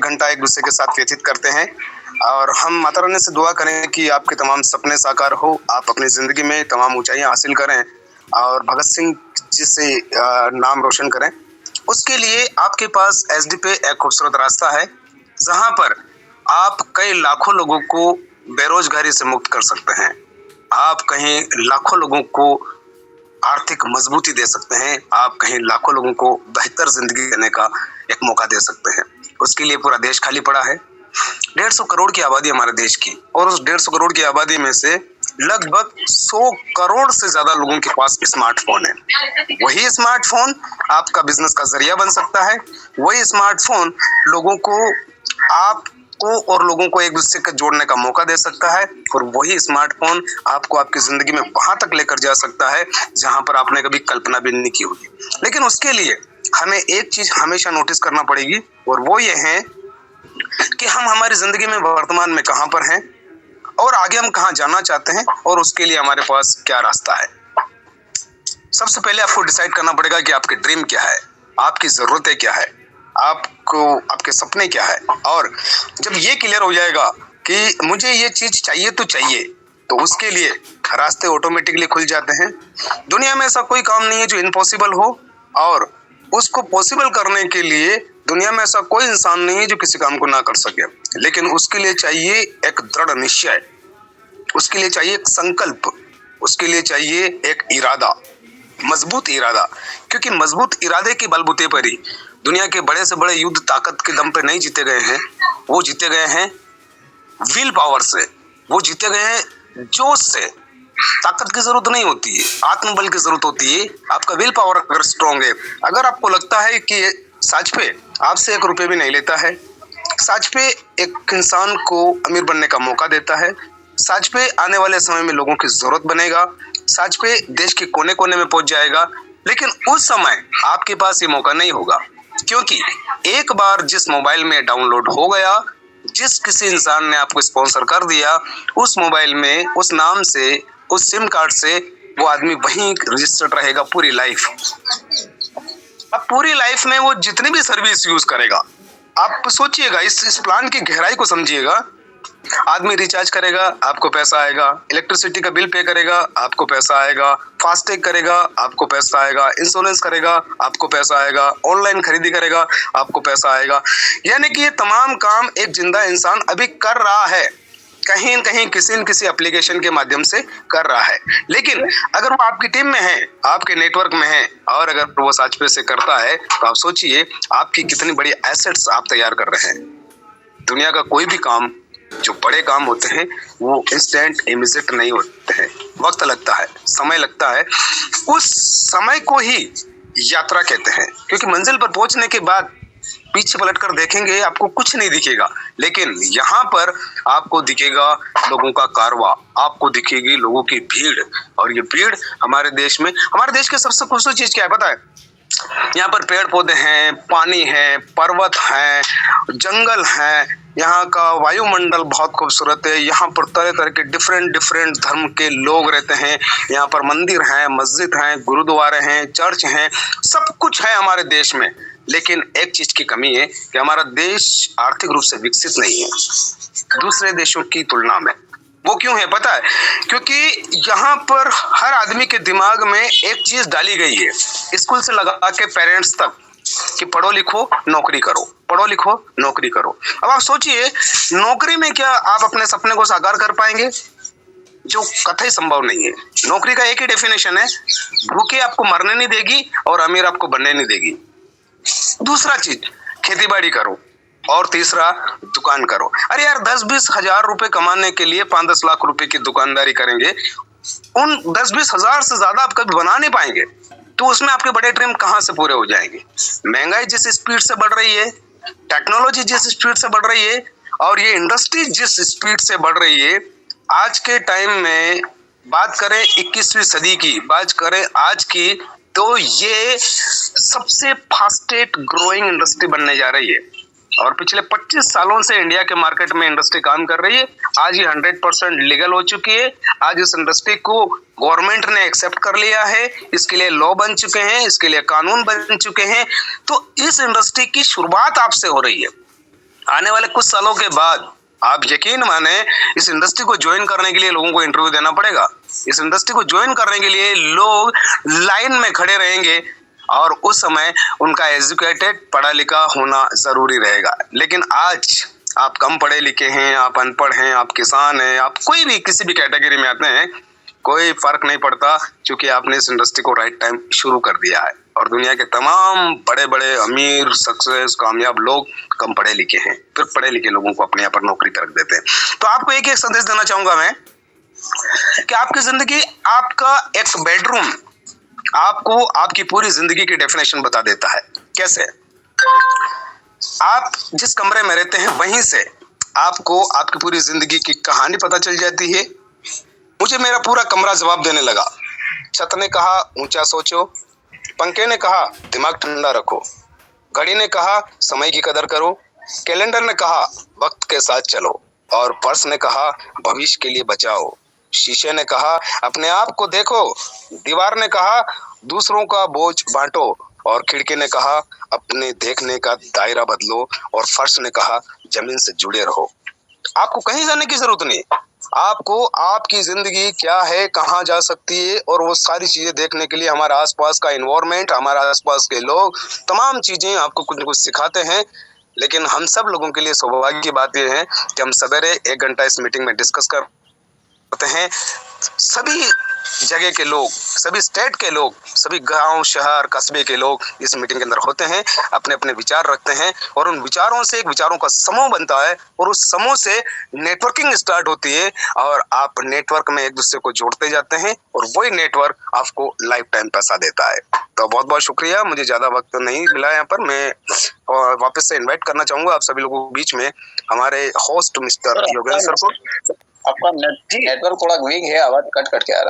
घंटा एक दूसरे के साथ व्यतीत करते हैं और हम माता रानी से दुआ करें कि आपके तमाम सपने साकार हो, आप अपनी ज़िंदगी में तमाम ऊंचाइयां हासिल करें और भगत सिंह जी से नाम रोशन करें। उसके लिए आपके पास एसडी पे एक खूबसूरत रास्ता है जहां पर आप कई लाखों लोगों को बेरोजगारी से मुक्त कर सकते हैं। आप कहीं लाखों लोगों को आर्थिक मजबूती दे सकते हैं, आप कहीं लाखों लोगों को बेहतर जिंदगी देने का एक मौका दे सकते हैं। उसके लिए पूरा देश खाली पड़ा है। 150 करोड़ की आबादी हमारे देश की, और उस 150 करोड़ की आबादी में से लगभग 100 करोड़ से ज्यादा लोगों के पास स्मार्टफोन है। वही स्मार्टफोन आपका बिजनेस का जरिया बन सकता है। वही स्मार्टफोन लोगों को और लोगों को एक दूसरे के जोड़ने का मौका दे सकता है, और वही स्मार्टफोन आपको आपकी जिंदगी में वहां तक लेकर जा सकता है जहां पर आपने कभी कल्पना भी नहीं की होगी। लेकिन उसके लिए हमें एक चीज हमेशा नोटिस करना पड़ेगी, और वो ये है कि हम हमारी जिंदगी में वर्तमान में कहां पर हैं और आगे हम कहां जाना चाहते हैं, और उसके लिए हमारे पास क्या रास्ता है। सबसे पहले आपको डिसाइड करना पड़ेगा कि आपके ड्रीम क्या है, आपकी जरूरतें क्या है, आपको आपके सपने क्या है। और जब ये क्लियर हो जाएगा कि मुझे ये चीज चाहिए तो चाहिए, तो उसके लिए रास्ते ऑटोमेटिकली खुल जाते हैं। दुनिया में ऐसा कोई काम नहीं है जो इम्पॉसिबल हो, और उसको पॉसिबल करने के लिए दुनिया में ऐसा कोई इंसान नहीं है जो किसी काम को ना कर सके। लेकिन उसके लिए चाहिए एक दृढ़ निश्चय, उसके लिए चाहिए एक संकल्प, उसके लिए चाहिए एक इरादा, मजबूत इरादा। क्योंकि मजबूत इरादे के बलबूते पर ही दुनिया के बड़े से बड़े युद्ध ताकत के दम पे नहीं जीते गए हैं, वो जीते गए हैं विल पावर से, वो जीते गए हैं जोश से। ताकत की जरूरत नहीं होती है, आत्मबल की जरूरत होती है। आपका विल पावर अगर स्ट्रॉन्ग है, अगर आपको लगता है कि सच पे आपसे 1 रुपये भी नहीं लेता है, सच पे एक इंसान को अमीर बनने का मौका देता है, सच पे आने वाले समय में लोगों की जरूरत बनेगा, सच पे देश के कोने कोने में पहुंच जाएगा। लेकिन उस समय आपके पास ये मौका नहीं होगा, क्योंकि एक बार जिस मोबाइल में डाउनलोड हो गया, जिस किसी इंसान ने आपको स्पॉन्सर कर दिया, उस मोबाइल में उस नाम से, उस सिम कार्ड से वो आदमी वहीं रजिस्टर्ड रहेगा पूरी लाइफ। अब पूरी लाइफ में वो जितनी भी सर्विस यूज करेगा, आप सोचिएगा, इस प्लान की गहराई को समझिएगा। आदमी रिचार्ज करेगा, आपको पैसा आएगा, इलेक्ट्रिसिटी का बिल पे करेगा, आपको पैसा आएगा, फास्टैग करेगा, आपको पैसा आएगा, इंश्योरेंस करेगा, आपको पैसा आएगा, ऑनलाइन खरीदी करेगा, आपको पैसा आएगा। यानी कि ये तमाम काम एक जिंदा इंसान अभी कर रहा है, कहीं न कहीं किसी न किसी एप्लीकेशन के माध्यम से कर रहा है। लेकिन अगर वो आपकी टीम में है, आपके नेटवर्क में है, और अगर वो सच पे से करता है, तो आप सोचिए आपकी कितनी बड़ी एसेट्स आप तैयार कर रहे हैं। दुनिया का कोई भी काम, जो बड़े काम होते हैं, वो इंस्टेंट इमीडिएट नहीं होते हैं, वक्त लगता है, समय लगता है। उस समय को ही यात्रा कहते हैं, क्योंकि मंजिल पर पहुंचने के बाद पीछे पलट कर देखेंगे आपको कुछ नहीं दिखेगा, लेकिन यहाँ पर आपको दिखेगा लोगों का कारवां, आपको दिखेगी लोगों की भीड़। और ये भीड़ हमारे देश में, हमारे देश की सबसे खूबसूरत चीज क्या है पता है? यहाँ पर पेड़ पौधे हैं, पानी है, पर्वत है, जंगल है, यहाँ का वायुमंडल बहुत खूबसूरत है। यहाँ पर तरह तरह के डिफरेंट धर्म के लोग रहते हैं। यहाँ पर मंदिर हैं, मस्जिद हैं, गुरुद्वारे हैं, चर्च हैं, सब कुछ है हमारे देश में। लेकिन एक चीज की कमी है कि हमारा देश आर्थिक रूप से विकसित नहीं है दूसरे देशों की तुलना में। वो क्यों है पता है? क्योंकि यहाँ पर हर आदमी के दिमाग में एक चीज डाली गई है, स्कूल से लगा के पेरेंट्स तक, कि पढ़ो लिखो नौकरी करो, पढ़ो लिखो नौकरी करो। अब आप सोचिए, नौकरी में क्या आप अपने सपने को साकार कर पाएंगे? जो कतई संभव नहीं है। नौकरी का एक ही डेफिनेशन है, भूखे आपको मरने नहीं देगी और अमीर आपको बनने नहीं देगी। दूसरा चीज, खेती बाड़ी करो, और तीसरा दुकान करो। अरे यार, 10-20 हजार रुपए कमाने के लिए 5-10 लाख रुपए की दुकानदारी करेंगे, उन 10-20 हजार से ज्यादा आप कभी बना नहीं पाएंगे, तो उसमें आपके बड़े ड्रीम कहां से पूरे हो जाएंगे? महंगाई जिस स्पीड से बढ़ रही है, टेक्नोलॉजी जिस स्पीड से बढ़ रही है, और ये इंडस्ट्री जिस स्पीड से बढ़ रही है, आज के टाइम में बात करें 21वीं सदी की, बात करें आज की, तो ये सबसे फास्टेस्ट ग्रोइंग इंडस्ट्री बनने जा रही है। और पिछले 25 सालों से इंडिया के मार्केट में इंडस्ट्री काम कर रही है। आज ये 100% लीगल हो चुकी है। आज इस इंडस्ट्री को गवर्नमेंट ने एक्सेप्ट कर लिया है, इसके लिए लॉ बन चुके हैं, इसके लिए कानून बन चुके हैं। तो इस इंडस्ट्री की शुरुआत आपसे हो रही है। आने वाले कुछ सालों के बाद आप यकीन माने इस इंडस्ट्री को ज्वाइन करने के लिए लोगों को इंटरव्यू देना पड़ेगा। इस इंडस्ट्री को ज्वाइन करने के लिए लोग लाइन में खड़े रहेंगे और उस समय उनका एजुकेटेड पढ़ा लिखा होना जरूरी रहेगा। लेकिन आज आप कम पढ़े लिखे हैं, आप अनपढ़ हैं, आप किसान हैं, आप कोई भी किसी भी कैटेगरी में आते हैं, कोई फर्क नहीं पड़ता, क्योंकि आपने इस इंडस्ट्री को राइट टाइम शुरू कर दिया है। और दुनिया के तमाम बड़े बड़े अमीर सक्सेस कामयाब लोग कम पढ़े लिखे हैं, फिर पढ़े लिखे लोगों को अपने यहाँ पर नौकरी पर रख देते हैं। तो आपको एक एक संदेश देना चाहूंगा मैं कि आपकी जिंदगी, आपका एक बेडरूम आपको आपकी पूरी जिंदगी की डेफिनेशन बता देता है। कैसे? आप जिस कमरे में रहते हैं वहीं से आपको आपकी पूरी जिंदगी की कहानी पता चल जाती है। मुझे मेरा पूरा कमरा जवाब देने लगा। छत ने कहा ऊंचा सोचो, पंखे ने कहा दिमाग ठंडा रखो, घड़ी ने कहा समय की कदर करो, कैलेंडर ने कहा वक्त के साथ चलो, और पर्स ने कहा भविष्य के लिए बचाओ, शीशे ने कहा अपने आप को देखो, दीवार ने कहा दूसरों का बोझ बांटो, और खिड़की ने कहा अपने देखने का दायरा बदलो, और फर्श ने कहा जमीन से जुड़े रहो। आपको कहीं जाने की जरूरत नहीं। आपको आपकी जिंदगी क्या है, कहाँ जा सकती है, और वो सारी चीजें देखने के लिए हमारे आसपास का एनवायरनमेंट, हमारे आसपास के लोग, तमाम चीजें आपको कुछ न कुछ सिखाते हैं। लेकिन हम सब लोगों के लिए सौभाग्य की बात यह है कि हम सवेरे 1 घंटा इस मीटिंग में डिस्कस करते हैं। सभी जगह के लोग, सभी स्टेट के लोग, सभी गांव शहर कस्बे के लोग इस मीटिंग के अंदर होते हैं, अपने अपने विचार रखते हैं, और उन विचारों से एक विचारों का समूह बनता है, और उस समूह से नेटवर्किंग स्टार्ट होती है, और आप नेटवर्क में एक दूसरे को जोड़ते जाते हैं, और वही नेटवर्क आपको लाइफ टाइम पैसा देता है। तो बहुत बहुत शुक्रिया, मुझे ज्यादा वक्त नहीं मिला यहाँ पर। मैं वापस से इन्वाइट करना चाहूंगा आप सभी लोगों के बीच में हमारे होस्ट मिस्टर योगेंद्र सर को। आपका नेटवर्क थोड़ा वीक है, आवाज कट कट के आ रहा है।